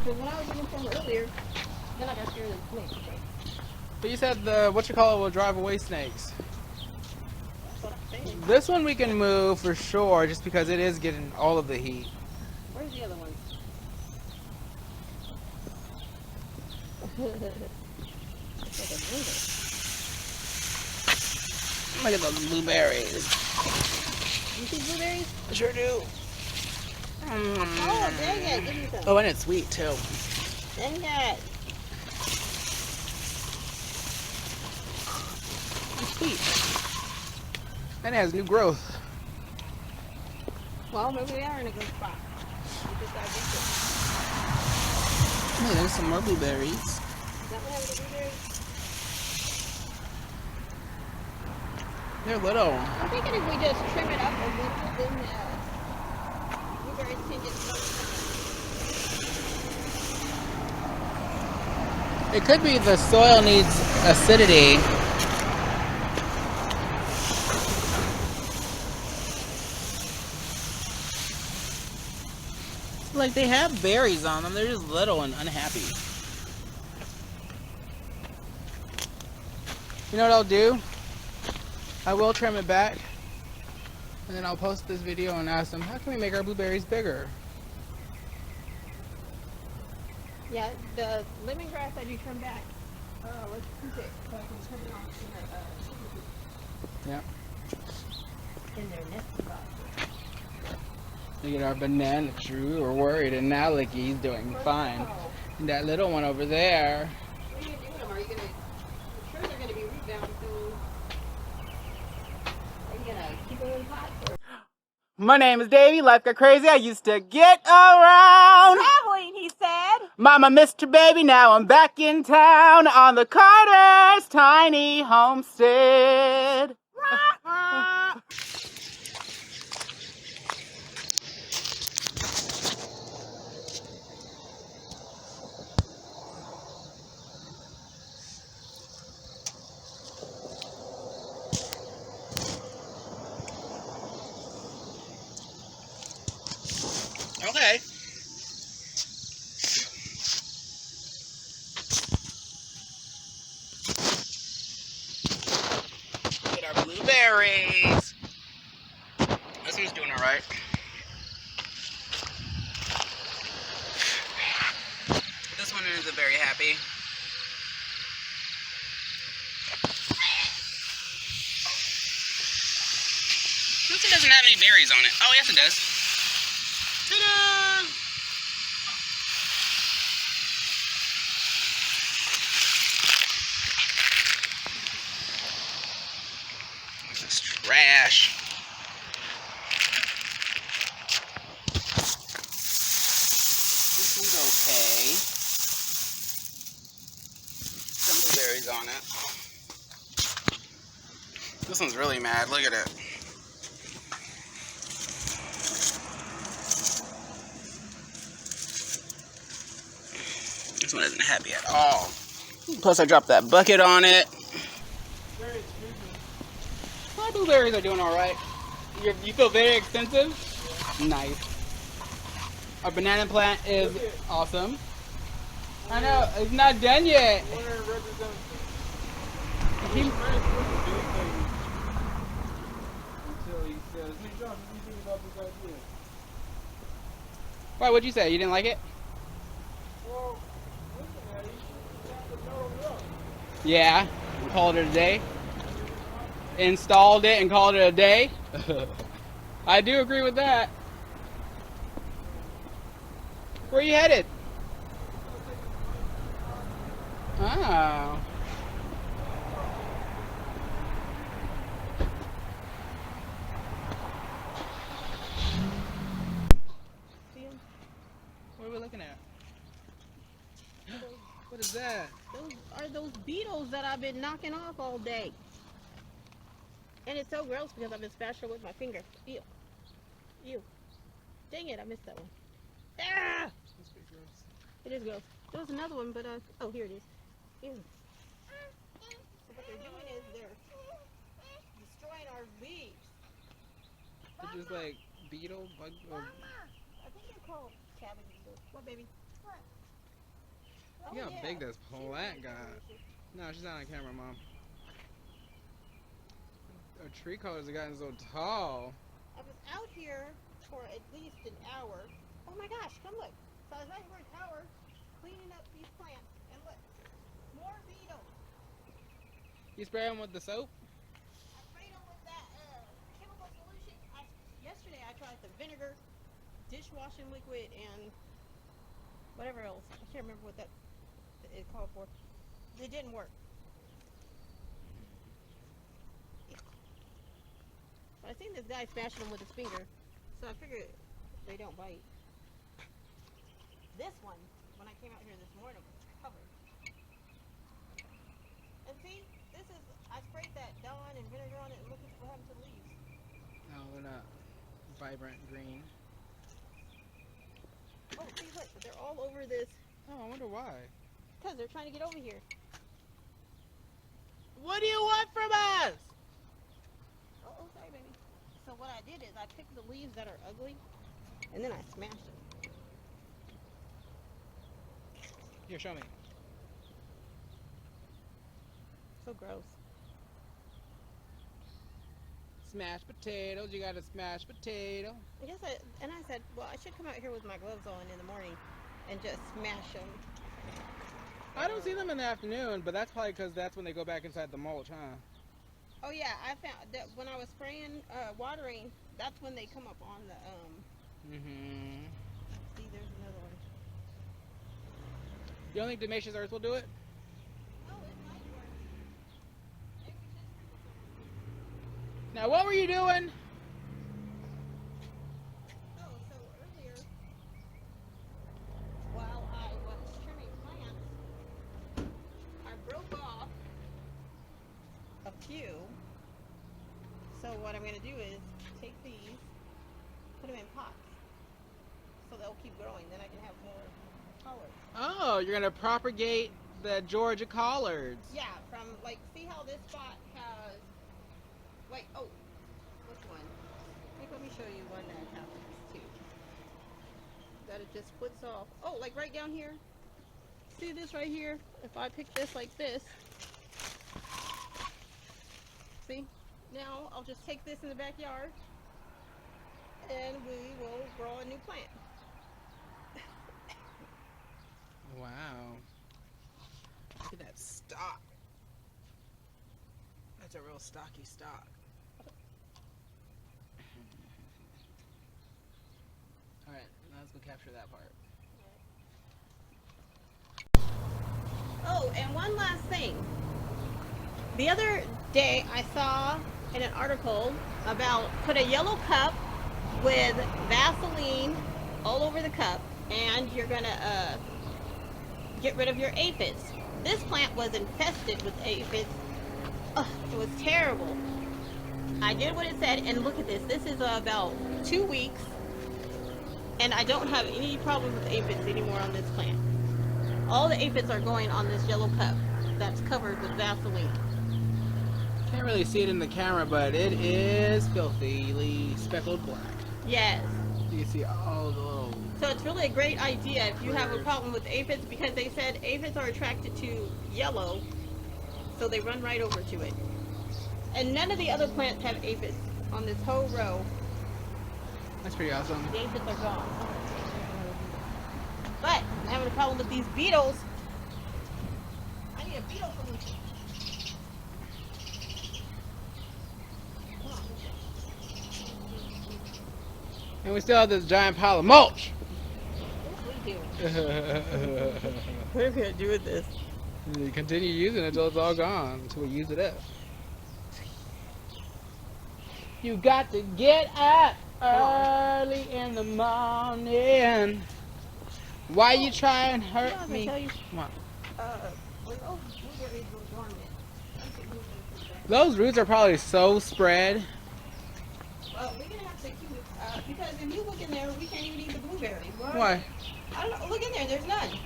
because when I was looking for them earlier, then I got scared of the snakes. But you said the whatchamacallit will drive away snakes. That's what I'm saying. This one we can move for sure, just because it is getting all of the heat. Where's the other ones? It's like a jungle. Look at those blueberries. You see blueberries? I sure do. Oh, dang it. Give me some. Oh, and it's sweet too. Dang it. It's sweet. And it has new growth. Well, maybe they are in a good spot. We just gotta get it. Oh, there's some more blueberries. Is that what happened to blueberries? They're little. I'm thinking if we just trim it up a little, then blueberries can get started. It could be the soil needs acidity. Like they have berries on them, they're just little and unhappy. You know what I'll do? I will trim it back, and then I'll post this video and ask them, how can we make our blueberries bigger? Yeah, the lemongrass that you trim back. Let's keep it so I can trim it off in Yeah. their nesting box. Look at our banana tree. We're worried, and now look, he's doing fine. And that little one over there. What are you gonna do with them? Are you gonna? I'm sure they're gonna be root bound soon. Are you gonna keep them in pots or? My name is Davey. Life got crazy. I used to get around. Traveling, he said. Mama missed her baby. Now I'm back in town on the Collards' tiny homestead. Okay. Get our blueberries. This one's doing alright. This one isn't very happy. This one doesn't have any berries on it. Oh, yes it does. Ta-da! This is trash. This one's okay. Some blueberries on it. This one's really mad. Look at it. This one isn't happy at all. Plus, I dropped that bucket on it. My blueberries are doing all right. You feel very expensive? Nice. Our banana plant is awesome. I know, it's not done yet. Why, what'd you say? You didn't like it? Yeah, and called it a day. Installed it and called it a day. I do agree with that. Where are you headed? Oh. What are we looking at? What is that? Those are those beetles that I've been knocking off all day. And it's so gross because I've been scratching with my finger. Ew. Ew. Dang it, I missed that one. Ah! It is gross. There was another one, but oh, here it is. Ew. So what they're doing is they're destroying our leaves. They're just like beetle, bug, or... I think they're called cabin beetles. What, baby? What? See how yeah. big this She's plant really got. delicious. No, she's not on camera, Mom. Our tree collards have gotten so tall. I was out here for at least an hour. Oh my gosh, come look. So I was out here for an hour cleaning up these plants. And look, more beetles. You spray them with the soap? I sprayed them with that chemical solution. Yesterday I tried the vinegar, dishwashing liquid, and whatever else. I can't remember what that it called for. It didn't work. But I seen this guy smashing them with his finger, so I figured they don't bite. This one, when I came out here this morning, was covered. And see, this is, I sprayed that Dawn and vinegar on it, and look what happened to the leaves. No, they're not vibrant green. Oh, see, look, they're all over this. Oh, I wonder why. Because they're trying to get over here. What do you want from us? Oh, sorry, baby. So what I did is I picked the leaves that are ugly, and then I smashed them. Here, show me. So gross. Smashed potatoes. You got a smashed potato. I guess I said, well, I should come out here with my gloves on in the morning and just smash them. I don't see them in the afternoon, but that's probably because that's when they go back inside the mulch, huh? Oh yeah, I found that when I was spraying, watering, that's when they come up on the, Mm-hmm. see, there's another one. You don't think Demetrius Earth will do it? Oh, it might work. Maybe we should sprinkle some. Now, what were you doing? Oh, so earlier, while I was trimming plants, I broke off a few. So what I'm going to do is take these, put them in pots, so they'll keep growing. Then I can have more collards. Oh, you're going to propagate the Georgia collards. Yeah, from like, see how this spot has, wait, oh, which one? Let me show you one that happens too. That it just splits off. Oh, like right down here. See this right here? If I pick this like this, see? Now I'll just take this in the backyard and we will grow a new plant. Wow. Look at that stalk. That's a real stocky stalk. Alright, now let's go capture that part. Oh, and one last thing. The other day I saw in an article about put a yellow cup with Vaseline all over the cup and you're gonna get rid of your aphids. This plant was infested with aphids. Ugh, it was terrible. I did what it said, and look at this. This is about 2 weeks, and I don't have any problems with aphids anymore on this plant. All the aphids are going on this yellow cup that's covered with Vaseline. Can't really see it in the camera, but it is filthily speckled black. Yes. You can see all the little... So it's really a great idea if you have a problem with aphids, because they said aphids are attracted to yellow, so they run right over to it. And none of the other plants have aphids on this whole row. That's pretty awesome. The aphids are gone. But I'm having a problem with these beetles. I need a beetle solution. Come on. And we still have this giant pile of mulch. What do we do? What are we gonna do with this? You continue using it until it's all gone, until we use it up. You got to get up early in the morning. Why you try and hurt I was gonna me? tell you, Come on. when those blueberries were dormant, I could move them to the back. Those roots are probably so spread. Well, we're gonna have to keep it, because if you look in there, we can't even eat the blueberries. Why? I don't know. Look in there. There's none.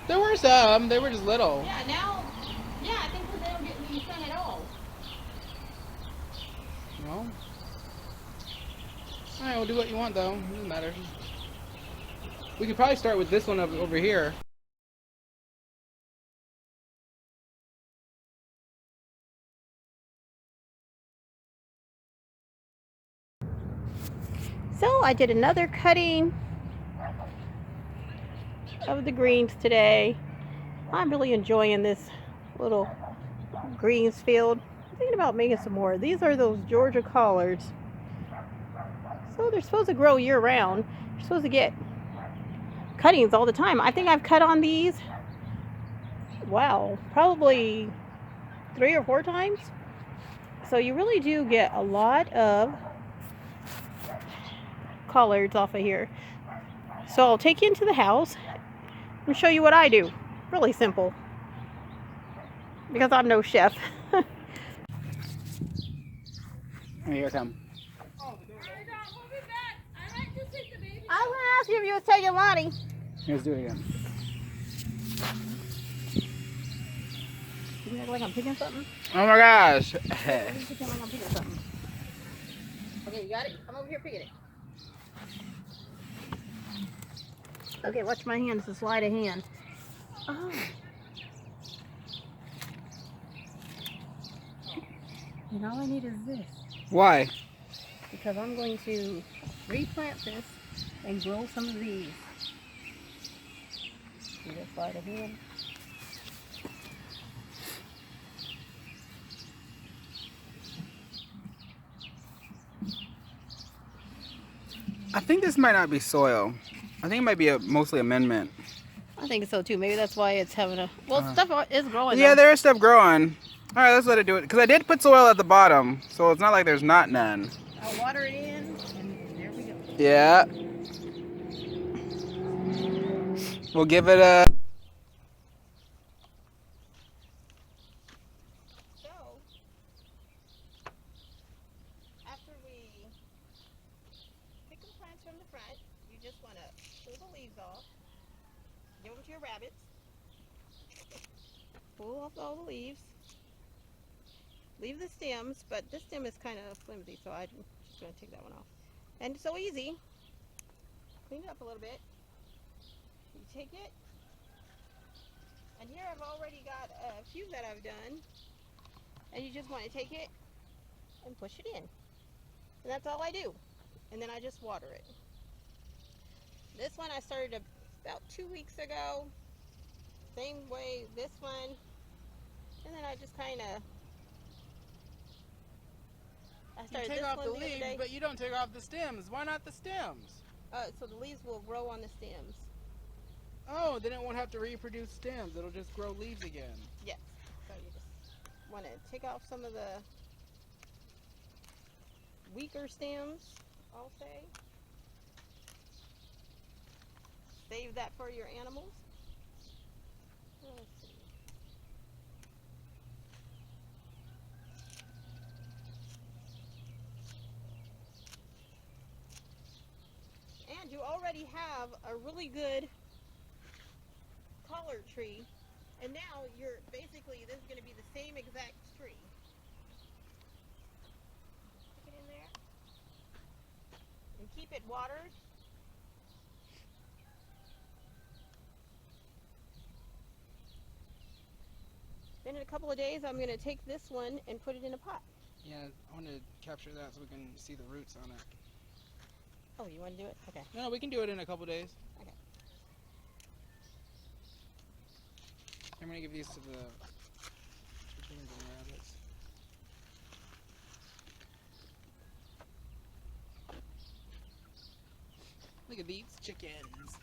There were some. They were just little. Yeah, now, yeah, I think they don't get any sun at all. Well, alright, we'll do what you want though. It doesn't matter. We could probably start with this one over here. I did another cutting of the greens today. I'm really enjoying this little greens field. I'm thinking about making some more. These are those Georgia collards. So they're supposed to grow year round. You're supposed to get cuttings all the time. I think I've cut on these, wow, probably 3 or 4 times. So you really do get a lot of collards off of here. So I'll take you into the house and show you what I do. Really simple, because I'm no chef. Here I come. I was gonna ask you if you was taking Lonnie. Let's do it again. You act like I'm picking something? Oh my gosh. You pretend like I'm picking something. Okay, you got it? I'm over here picking it. Okay, watch my hand. It's a sleight of hand. Oh. And all I need is this. Why? Because I'm going to replant this and grow some of these. See that sleight of hand? I think this might not be soil. I think it might be mostly amendment. I think so too. Maybe that's why it's having a... Well, stuff is growing. Yeah, though. there is stuff growing. All right, let's let it do it. Because I did put soil at the bottom, so it's not like there's not none. I'll water it in, and there we go. Yeah. We'll give it a... So, after we pick the plants from the front, you just want to pull the leaves off, give them to your rabbits, pull off all the leaves, leave the stems, but this stem is kind of flimsy, so I'm just going to take that one off. And it's so easy. Clean it up a little bit. You take it, and here I've already got a few that I've done, and you just want to take it and push it in. And that's all I do. And then I just water it. This one I started about 2 weeks ago. Same way this one. And then I just kind of... You take off the leaves, but you don't take off the stems. Why not the stems? So the leaves will grow on the stems. Oh, then it won't have to reproduce stems. It'll just grow leaves again. Yes. So you just want to take off some of the weaker stems, I'll say. Save that for your animals. Let's see. And you already have a really good collard tree, and now you're basically, this is going to be the same exact tree. Stick it in there and keep it watered. Then in a couple of days I'm going to take this one and put it in a pot. Yeah, I want to capture that so we can see the roots on it. Oh, you want to do it? Okay. No, we can do it in a couple days. Okay. I'm going to give these to the chickens and rabbits. Look at these chickens.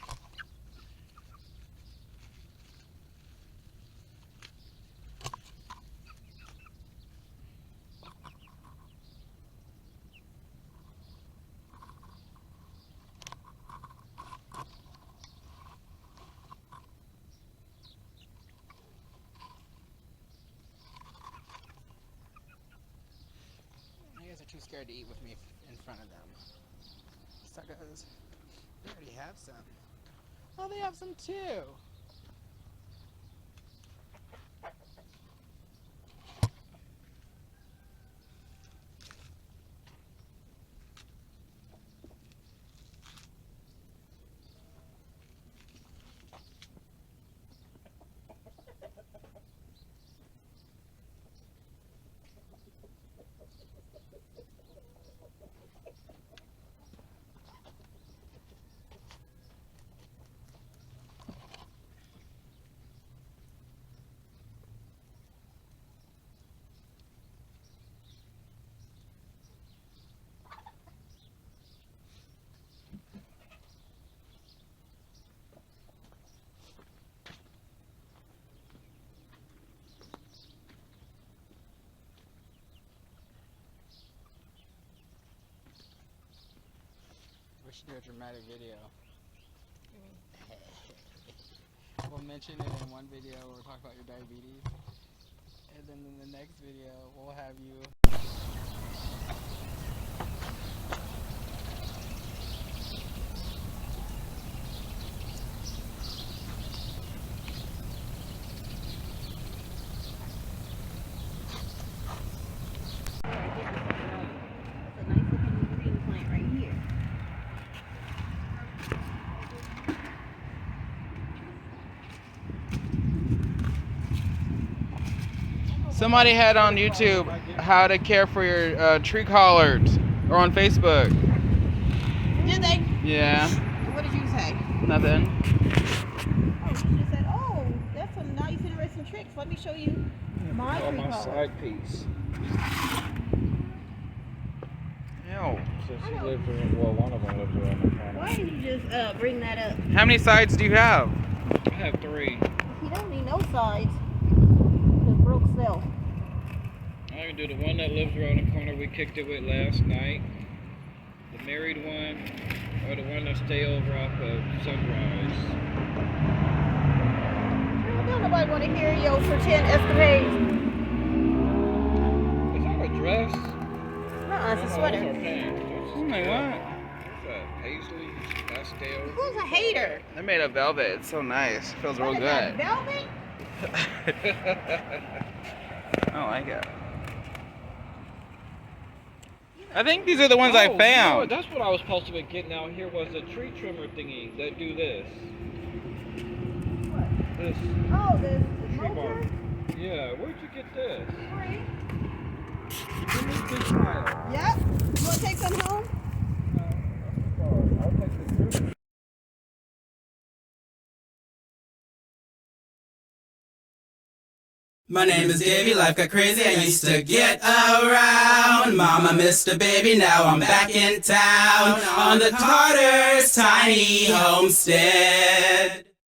Too scared to eat with me in front of them. Suckers. They already have some. Oh, they have some too. do a dramatic video. We'll mention it in one video where we'll talk about your diabetes. And then in the next video, we'll have you. That's a nice looking green plant right here. Somebody had on YouTube how to care for your tree collards, or on Facebook. Did they? Yeah. What did you say? Nothing. Oh, you just said, oh, that's some nice, interesting tricks. Let me show you my tree collards. side piece. Ew. So she lives around, well, one of them lives around the corner. Why didn't you just bring that up? How many sides do you have? I have 3. You don't need no sides. Because Brooke self. I can do the one that lives around the corner we kicked it with last night. The married one, or the one that stay over off of Sunrise. Don't nobody want to hear your pretend escapades. Is that a dress? Nuh-uh, it's a sweater. Those are pants. Oh my what? What's that? Paisley? Pastel? Who's a hater? They're made of velvet. It's so nice. It feels real What is that, good. velvet? I like it. I think these are the ones I Oh, found. that's what I was supposed to be getting out here was the tree trimmer thingy that do this. What? This Oh, this tree motor? bark. Yeah, where'd you get this? Free. Give me this pile. Yep. You want to take some home? I'll take the trimmer. My name is Davey, life got crazy, I used to get around. Mama missed a baby, now I'm back in town. On the Collards' tiny homestead.